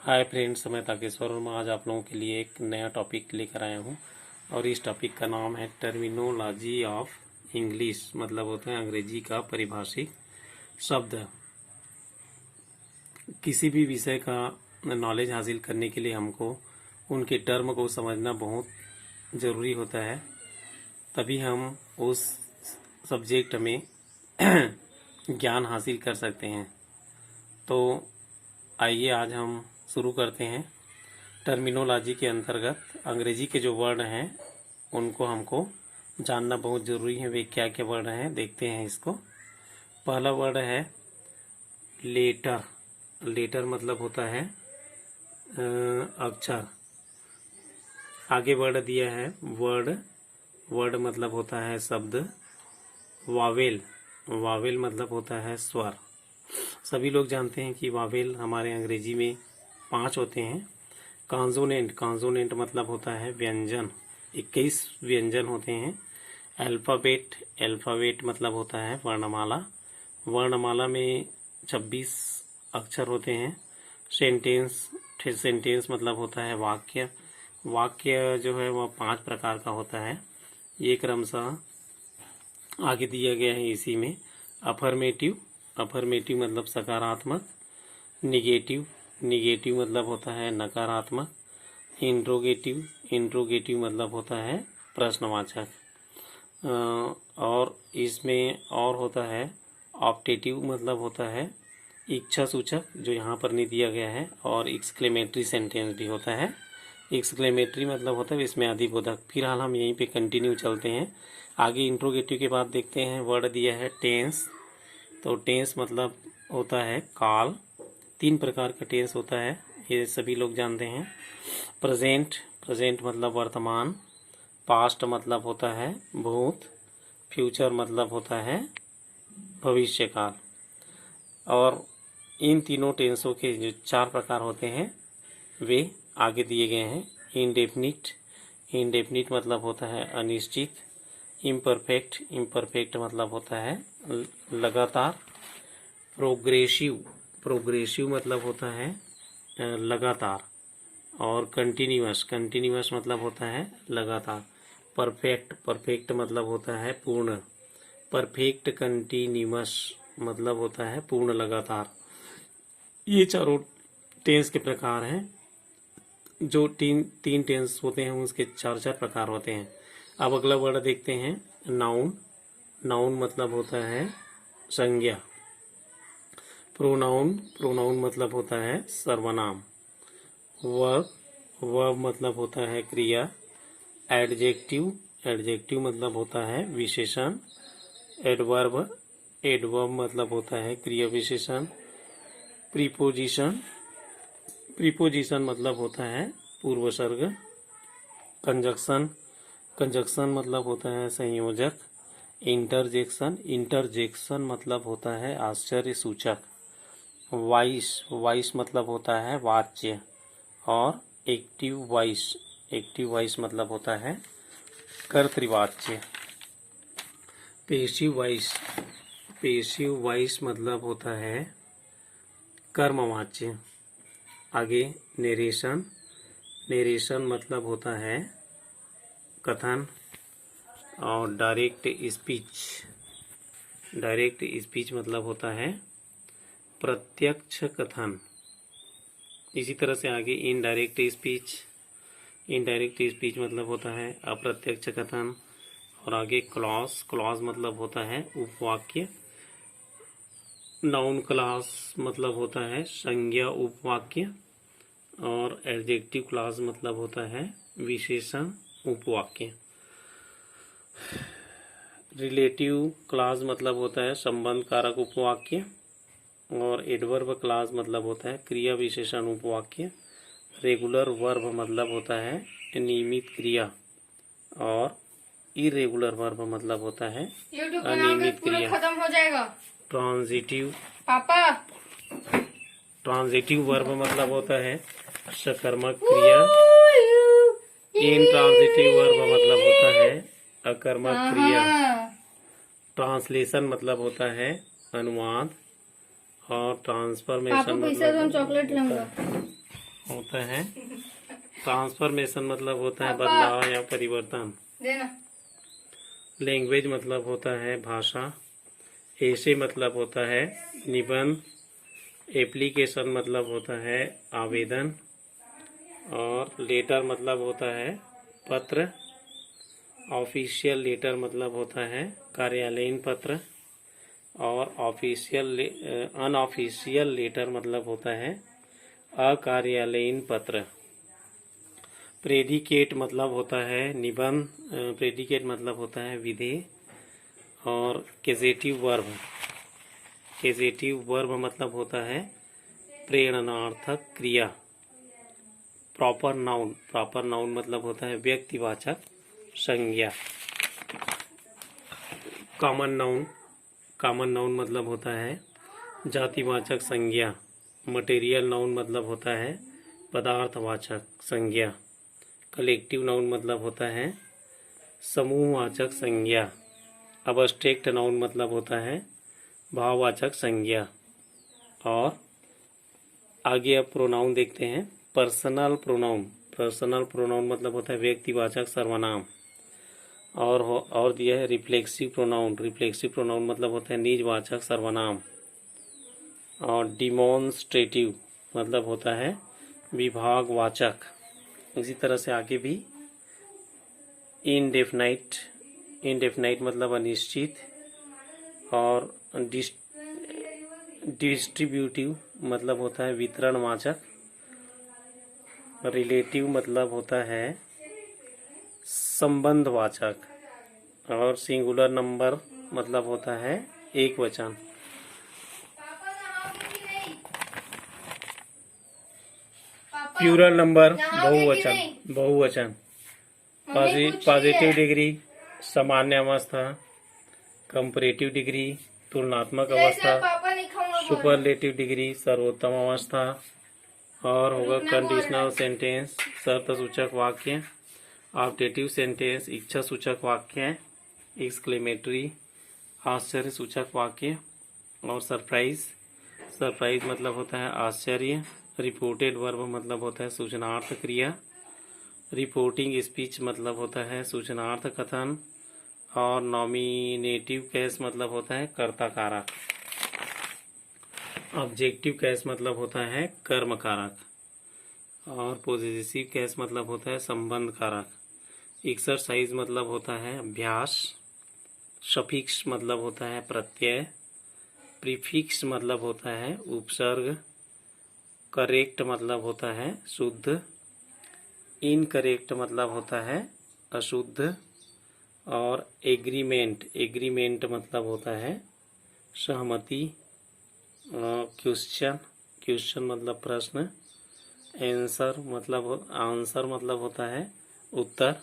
Hi friends, मैं ताकेश्वर और मैं आज आप लोगों के लिए एक नया टॉपिक लेकर आया हूँ। और इस टॉपिक का नाम है टर्मिनोलॉजी ऑफ इंग्लिश, मतलब होता है अंग्रेजी का परिभाषिक शब्द। किसी भी विषय का नॉलेज हासिल करने के लिए हमको उनके टर्म को समझना बहुत ज़रूरी होता है, तभी हम उस सब्जेक्ट में ज्ञान हासिल कर सकते हैं। तो आइए आज हम शुरू करते हैं। टर्मिनोलॉजी के अंतर्गत अंग्रेजी के जो वर्ड हैं उनको हमको जानना बहुत ज़रूरी है। वे क्या क्या वर्ड हैं देखते हैं इसको। पहला वर्ड है लेटर। लेटर मतलब होता है अक्षर। आगे वर्ड दिया है वर्ड। वर्ड मतलब होता है शब्द। वावेल। वावेल मतलब होता है स्वर। सभी लोग जानते हैं कि वावेल हमारे अंग्रेजी में 5 होते हैं। कॉन्सोनेंट। कॉन्सोनेंट मतलब होता है व्यंजन। 21 व्यंजन होते हैं। अल्फ़ाबेट। अल्फ़ाबेट मतलब होता है वर्णमाला। वर्णमाला में 26 अक्षर होते हैं। सेंटेंस। सेंटेंस मतलब होता है वाक्य। वाक्य जो है वह 5 प्रकार का होता है। ये क्रमशः आगे दिया गया है इसी में। अफर्मेटिव। अफर्मेटिव मतलब सकारात्मक। निगेटिव। निगेटिव मतलब होता है नकारात्मक। इंट्रोगेटिव। इंट्रोगेटिव मतलब होता है प्रश्नवाचक। और इसमें और होता है ऑप्टेटिव, मतलब होता है इच्छा सूचक, जो यहाँ पर नहीं दिया गया है। और एक्सक्लेमेटरी सेंटेंस भी होता है। एक्सक्लेमेटरी मतलब होता है इसमें अधिबोधक। फिलहाल हम यहीं पे कंटिन्यू चलते हैं। आगे इंट्रोगेटिव के बाद देखते हैं वर्ड दिया है टेंस। तो टेंस मतलब होता है काल। 3 प्रकार का टेंस होता है, ये सभी लोग जानते हैं। प्रेजेंट। प्रेजेंट मतलब वर्तमान। पास्ट मतलब होता है भूत। फ्यूचर मतलब होता है भविष्य काल। और इन तीनों टेंसों के जो 4 प्रकार होते हैं वे आगे दिए गए हैं। इनडेफिनिट। इनडेफिनिट मतलब होता है अनिश्चित। इम्परफेक्ट। इम्परफेक्ट मतलब होता है लगातार। प्रोग्रेसिव। प्रोग्रेसिव मतलब होता है लगातार। और कंटिन्यूअस। कंटिन्यूअस मतलब होता है लगातार। परफेक्ट। परफेक्ट मतलब होता है पूर्ण। परफेक्ट कंटिन्यूअस मतलब होता है पूर्ण लगातार। ये चारों टेंस के प्रकार हैं। जो तीन टेंस होते हैं उसके 4 प्रकार होते हैं। अब अगला वर्ड देखते हैं नाउन। नाउन मतलब होता है संज्ञा। प्रोनाउन। प्रोनाउन मतलब होता है सर्वनाम। वर्ब। वर्ब मतलब होता है क्रिया। एडजेक्टिव। एडजेक्टिव मतलब होता है विशेषण। एडवर्ब। एडवर्ब मतलब होता है क्रिया विशेषण। प्रीपोजिशन। प्रीपोजिशन मतलब होता है पूर्वसर्ग। कंजक्शन। कंजक्शन मतलब होता है संयोजक। इंटरजेक्शन। इंटरजेक्शन मतलब होता है आश्चर्य सूचक। वॉइस। वॉइस मतलब होता है वाच्य। और एक्टिव वॉइस। एक्टिव वॉइस मतलब होता है कर्तृवाच्य। Passive voice. पेसिव वॉइस मतलब होता है कर्मवाच्य। आगे नेरेशन। नेरेशन मतलब होता है कथन। और डायरेक्ट स्पीच। डायरेक्ट स्पीच मतलब होता है प्रत्यक्ष कथन। इसी तरह से आगे इनडायरेक्ट स्पीच। इनडायरेक्ट स्पीच मतलब होता है अप्रत्यक्ष कथन। और आगे क्लॉज। क्लॉज मतलब होता है उपवाक्य। नाउन क्लॉज मतलब होता है संज्ञा उपवाक्य। और एडजेक्टिव क्लॉज मतलब होता है विशेषण उपवाक्य। रिलेटिव क्लॉज मतलब होता है संबंध कारक उपवाक्य। और एडवर्ब क्लॉज मतलब होता है क्रिया विशेषण उपवाक्य। रेगुलर वर्ब मतलब होता है नियमित क्रिया। और इरेगुलर वर्ब मतलब होता है अनियमित क्रिया। खत्म हो जाएगा। ट्रांजिटिव। पापा। ट्रांजिटिव वर्ब मतलब होता है सकर्मक क्रिया। इनट्रांजिटिव वर्ब मतलब होता है अकर्मक क्रिया। ट्रांसलेशन मतलब होता है अनुवाद। और ट्रांसफॉर्मेशन मतलब चॉकलेट लूंगा। होता है ट्रांसफॉर्मेशन मतलब होता है बदलाव या परिवर्तन। लैंग्वेज मतलब होता है भाषा। ऐसे मतलब होता है निबंध। एप्लीकेशन मतलब होता है आवेदन। और लेटर मतलब होता है पत्र। ऑफिशियल लेटर मतलब होता है कार्यालयीन पत्र। और अनऑफिशियल लेटर मतलब होता है अकार्यालयीन पत्र। प्रेडिकेट मतलब होता है निबंध। प्रेडिकेट मतलब होता है विधेय। और केजेटिव वर्ब मतलब होता है प्रेरणार्थक क्रिया। प्रॉपर नाउन मतलब होता है व्यक्तिवाचक संज्ञा। कॉमन नाउन मतलब होता है जातिवाचक संज्ञा। मटेरियल नाउन मतलब होता है पदार्थवाचक संज्ञा। कलेक्टिव नाउन मतलब होता है समूहवाचक संज्ञा। अबस्ट्रैक्ट नाउन मतलब होता है भाववाचक संज्ञा। और आगे अब प्रोनाउन देखते हैं। पर्सनल प्रोनाउन मतलब होता है व्यक्तिवाचक सर्वनाम। और दिया है रिफ्लेक्सिव प्रोनाउन मतलब होता है निजवाचक सर्वनाम। और डिमॉन्स्ट्रेटिव मतलब होता है विभागवाचक। इसी तरह से आगे भी इनडेफिनाइट मतलब अनिश्चित। और डिस्ट्रीब्यूटिव मतलब होता है वितरणवाचक। रिलेटिव मतलब होता है संबंधवाचक। और सिंगुलर नंबर मतलब होता है एक वचन। प्लूरल नंबर बहुवचन। पॉजिटिव डिग्री सामान्य अवस्था। कंपैरेटिव डिग्री तुलनात्मक अवस्था। सुपरलेटिव डिग्री सर्वोत्तम अवस्था। और होगा कंडीशनल सेंटेंस शर्तसूचक वाक्य। ऑब्जेक्टिव सेंटेंस इच्छा सूचक वाक्य। एक्सक्लेमेटरी आश्चर्यसूचक वाक्य। और सरप्राइज मतलब होता है आश्चर्य। रिपोर्टेड वर्ब मतलब होता है सूचनार्थ क्रिया। रिपोर्टिंग स्पीच मतलब होता है सूचनार्थ कथन। और नॉमिनेटिव केस मतलब होता है कर्ता कारक। ऑब्जेक्टिव केस मतलब होता है कर्म कारक। और पॉजिटिव केस मतलब होता है संबंध कारक। एक्सरसाइज मतलब होता है अभ्यास। सफिक्स मतलब होता है प्रत्यय। प्रीफिक्स मतलब होता है उपसर्ग। करेक्ट मतलब होता है शुद्ध। इनकरेक्ट मतलब होता है अशुद्ध। और एग्रीमेंट मतलब होता है सहमति। क्वेश्चन मतलब प्रश्न। आंसर मतलब होता है उत्तर।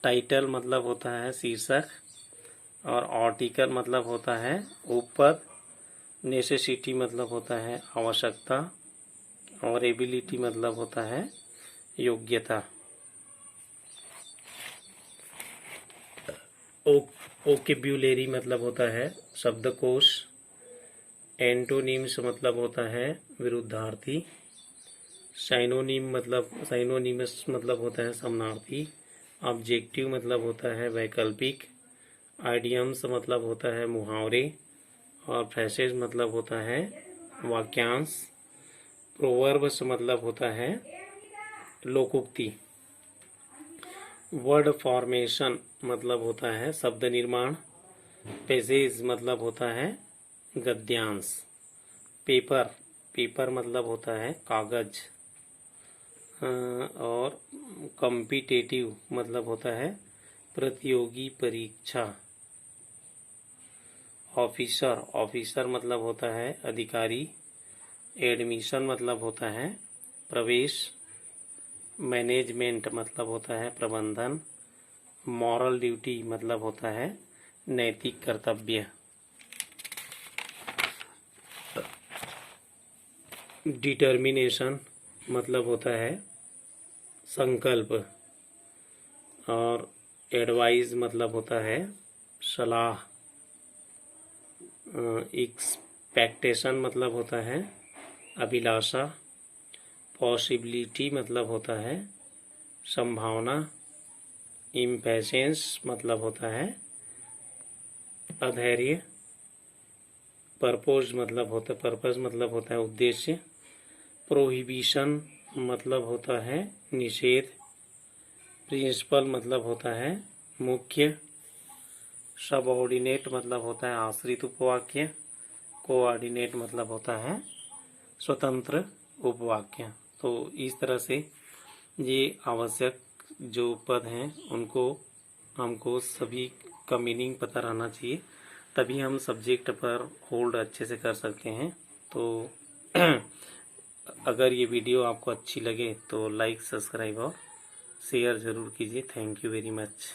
टाइटल मतलब होता है शीर्षक। और आर्टिकल मतलब होता है उपपद। नेसेसिटी मतलब होता है आवश्यकता। और एबिलिटी मतलब होता है योग्यता। ओकेब्युलरी मतलब होता है शब्दकोश। एंटोनिम्स मतलब होता है विरुद्धार्थी। साइनोनिमस मतलब होता है समानार्थी। ऑब्जेक्टिव मतलब होता है वैकल्पिक। आइडियम्स मतलब होता है मुहावरे। और फ्रेसेस मतलब होता है वाक्यांश। प्रोवर्ब्स मतलब होता है लोकोक्ति। वर्ड फॉर्मेशन मतलब होता है शब्द निर्माण। पेजेज मतलब होता है गद्यांश। पेपर मतलब होता है कागज। और कॉम्पिटेटिव मतलब होता है प्रतियोगी परीक्षा। ऑफिसर मतलब होता है अधिकारी। एडमिशन मतलब होता है प्रवेश। मैनेजमेंट मतलब होता है प्रबंधन। मॉरल ड्यूटी मतलब होता है नैतिक कर्तव्य। डिटर्मिनेशन मतलब होता है संकल्प। और एडवाइस मतलब होता है सलाह। एक्सपेक्टेशन मतलब होता है अभिलाषा। पॉसिबिलिटी मतलब होता है संभावना। इम्पेशेंस मतलब होता है अधैर्य। पर्पस मतलब होता है उद्देश्य। प्रोहिबिशन मतलब होता है निषेध। प्रिंसिपल मतलब होता है मुख्य। सबऑर्डिनेट मतलब होता है आश्रित उपवाक्य। कोऑर्डिनेट मतलब होता है स्वतंत्र उपवाक्य। तो इस तरह से ये आवश्यक जो पद हैं उनको हमको सभी का मीनिंग पता रहना चाहिए, तभी हम सब्जेक्ट पर होल्ड अच्छे से कर सकते हैं। तो अगर ये वीडियो आपको अच्छी लगे तो लाइक, सब्सक्राइब और शेयर ज़रूर कीजिए। Thank you very much.